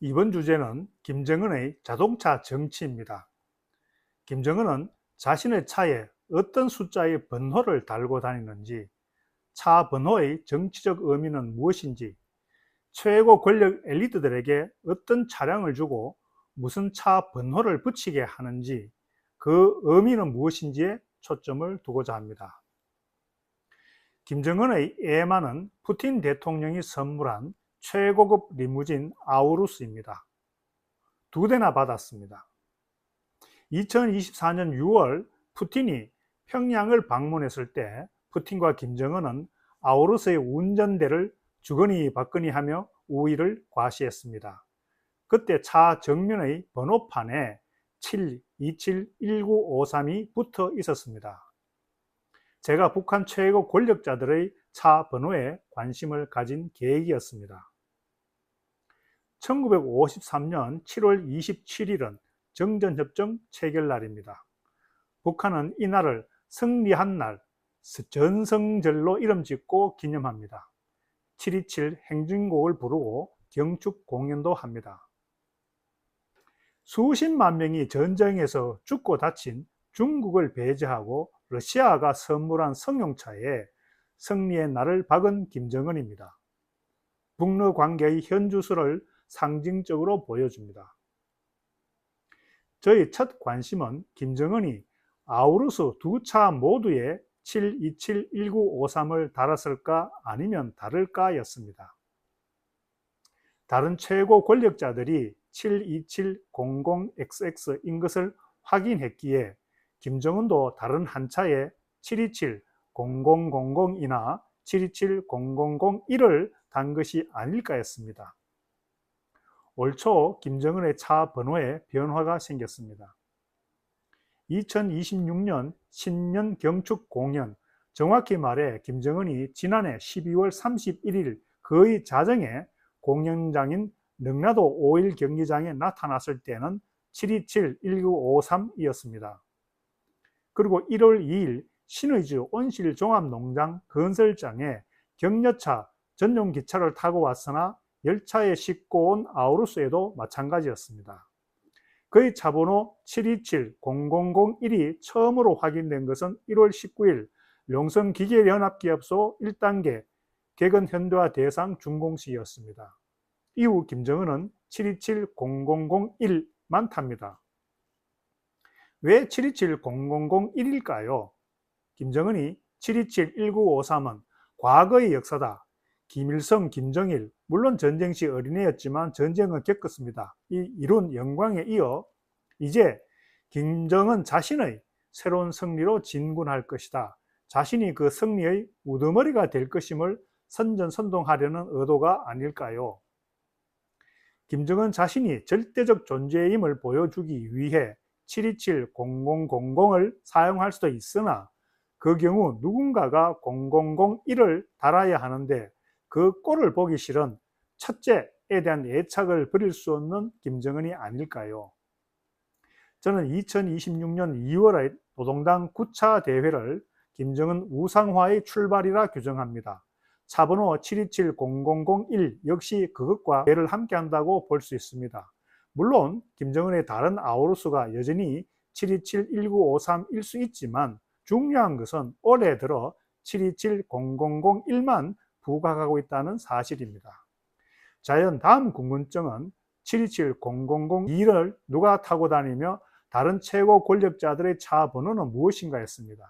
이번 주제는 김정은의 자동차 정치입니다. 김정은은 자신의 차에 어떤 숫자의 번호를 달고 다니는지, 차 번호의 정치적 의미는 무엇인지, 최고 권력 엘리트들에게 어떤 차량을 주고 무슨 차 번호를 붙이게 하는지, 그 의미는 무엇인지에 초점을 두고자 합니다. 김정은의 에마는 푸틴 대통령이 선물한 최고급 리무진 아우루스입니다. 2대나 받았습니다. 2024년 6월 푸틴이 평양을 방문했을 때 푸틴과 김정은은 아우루스의 운전대를 주거니 받거니 하며 우위를 과시했습니다. 그때 차 정면의 번호판에 7271953이 붙어 있었습니다. 제가 북한 최고 권력자들의 차 번호에 관심을 가진 계획이었습니다. 1953년 7월 27일은 정전협정 체결날입니다. 북한은 이날을 승리한 날, 전성절로 이름 짓고 기념합니다. 7.27 행진곡을 부르고 경축 공연도 합니다. 수십만 명이 전쟁에서 죽고 다친 중국을 배제하고 러시아가 선물한 승용차에 승리의 날을 박은 김정은입니다. 북러 관계의 현주소를 상징적으로 보여줍니다. 저희 첫 관심은 김정은이 아우루스 두 차 모두에 7271953을 달았을까 아니면 다를까 였습니다. 다른 최고 권력자들이 72700XX 인 것을 확인했기에 김정은도 다른 한 차에 7270000이나 7270001을 단 것이 아닐까 했습니다. 올 초 김정은의 차 번호에 변화가 생겼습니다. 2026년 신년 경축 공연, 정확히 말해 김정은이 지난해 12월 31일 그의 자정에 공연장인 능라도 5일 경기장에 나타났을 때는 7271953이었습니다. 그리고 1월 2일 신의주 온실종합농장 건설장에 격려차 전용 기차를 타고 왔으나 열차에 싣고 온 아우루스에도 마찬가지였습니다. 그의 차번호 7270001이 처음으로 확인된 것은 1월 19일 용성기계연합기업소 1단계 개건현대화 대상 준공식이었습니다. 이후 김정은은 7270001만 탑니다. 왜 7270001일까요? 김정은이 7271953은 과거의 역사다. 김일성, 김정일, 물론 전쟁 시 어린애였지만 전쟁은 겪었습니다. 이 이룬 영광에 이어 이제 김정은 자신의 새로운 승리로 진군할 것이다. 자신이 그 승리의 우두머리가 될 것임을 선전선동하려는 의도가 아닐까요? 김정은 자신이 절대적 존재임을 보여주기 위해 7270000을 사용할 수도 있으나 그 경우 누군가가 0001을 달아야 하는데 그 꼴을 보기 싫은 첫째에 대한 애착을 버릴 수 없는 김정은이 아닐까요? 저는 2026년 2월의 노동당 9차 대회를 김정은 우상화의 출발이라 규정합니다. 차번호 7270001 역시 그것과 대회를 함께 한다고 볼 수 있습니다. 물론 김정은의 다른 아우루스가 여전히 7271953일 수 있지만 중요한 것은 올해 들어 7270001만 부각하고 있다는 사실입니다. 자연 다음 궁금증은 7270002를 누가 타고 다니며 다른 최고 권력자들의 차 번호는 무엇인가 했습니다.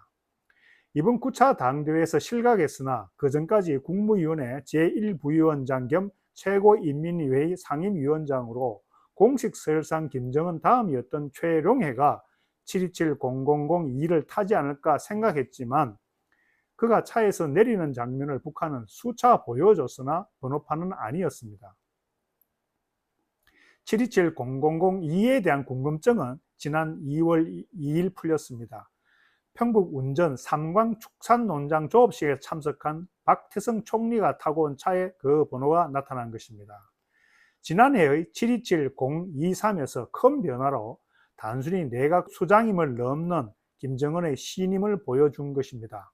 이번 9차 당대회에서 실각했으나 그전까지 국무위원회 제1부위원장 겸 최고인민회의 상임위원장으로 공식 서열상 김정은 다음이었던 최룡해가 7270002를 타지 않을까 생각했지만 그가 차에서 내리는 장면을 북한은 수차 보여줬으나 번호판은 아니었습니다. 7270002에 대한 궁금증은 지난 2월 2일 풀렸습니다. 평북 운전 삼광축산농장 조업식에 참석한 박태성 총리가 타고 온 차에 그 번호가 나타난 것입니다. 지난해의 727-023에서 큰 변화로 단순히 내각 수장임을 넘는 김정은의 신임을 보여준 것입니다.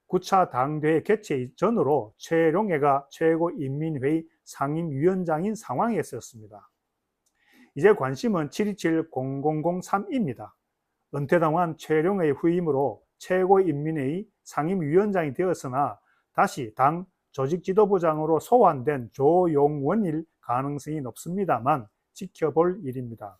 9차 당대회 개최 전으로 최룡해가 최고인민회의 상임위원장인 상황이었습니다. 이제 관심은 727-0003입니다. 은퇴당한 최룡의 후임으로 최고인민회의 상임위원장이 되었으나 다시 당 조직지도부장으로 소환된 조용원일 가능성이 높습니다만 지켜볼 일입니다.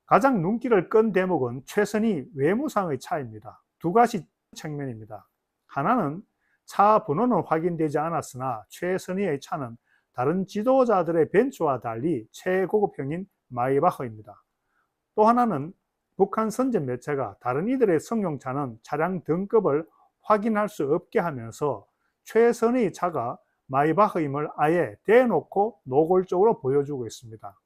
가장 눈길을 끈 대목은 최선희 외무상의 차입니다. 두 가지 측면입니다. 하나는 차 번호는 확인되지 않았으나 최선희의 차는 다른 지도자들의 벤츠와 달리 최고급형인 마이바흐입니다. 또 하나는 북한 선전 매체가 다른 이들의 승용차는 차량 등급을 확인할 수 없게 하면서 최선의 차가 마이바흐임을 아예 대놓고 노골적으로 보여주고 있습니다.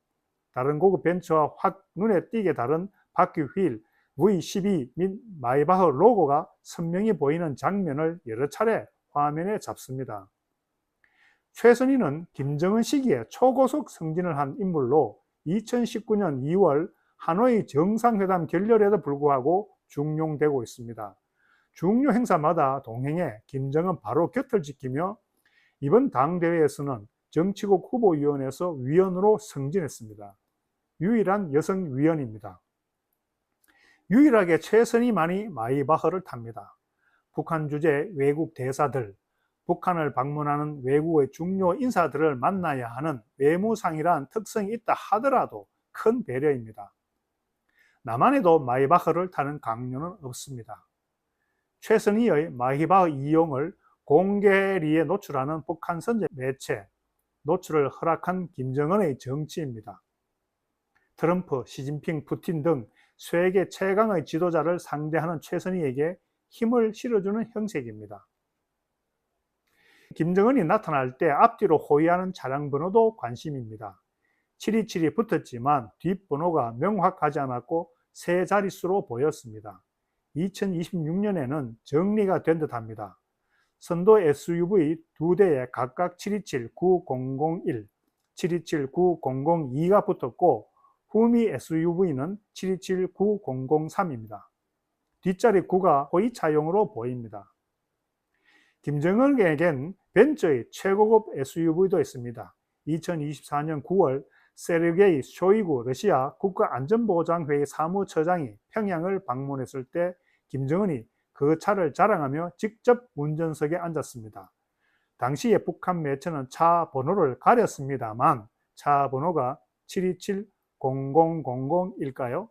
다른 고급 벤츠와 확 눈에 띄게 다른 바퀴 휠, V12 및 마이바흐 로고가 선명히 보이는 장면을 여러 차례 화면에 잡습니다. 최선희는 김정은 시기에 초고속 승진을 한 인물로 2019년 2월 하노이 정상회담 결렬에도 불구하고 중용되고 있습니다. 중요 행사마다 동행해 김정은 바로 곁을 지키며 이번 당대회에서는 정치국 후보위원회에서 위원으로 승진했습니다. 유일한 여성 위원입니다. 유일하게 최선희만이 마이바흐를 탑니다. 북한 주재 외국 대사들, 북한을 방문하는 외국의 중요 인사들을 만나야 하는 외무상이란 특성이 있다 하더라도 큰 배려입니다. 남한에도 마이바흐를 타는 강요는 없습니다. 최선희의 마이바흐 이용을 공개리에 노출하는 북한 선제 매체, 노출을 허락한 김정은의 정치입니다. 트럼프, 시진핑, 푸틴 등 세계 최강의 지도자를 상대하는 최선희에게 힘을 실어주는 형식입니다. 김정은이 나타날 때 앞뒤로 호위하는 차량 번호도 관심입니다. 727이 붙었지만 뒷번호가 명확하지 않았고 세 자릿수로 보였습니다. 2026년에는 정리가 된 듯합니다. 선도 SUV 두 대에 각각 727-9001, 727-9002가 붙었고 후미 SUV는 727-9003입니다. 뒷자리 9가 호위차용으로 보입니다. 김정은에겐 벤츠의 최고급 SUV도 있습니다. 2024년 9월 세르게이 쇼이구 러시아 국가안전보장회의 사무처장이 평양을 방문했을 때 김정은이 그 차를 자랑하며 직접 운전석에 앉았습니다. 당시에 북한 매체는 차 번호를 가렸습니다만 차 번호가 727-0000일까요?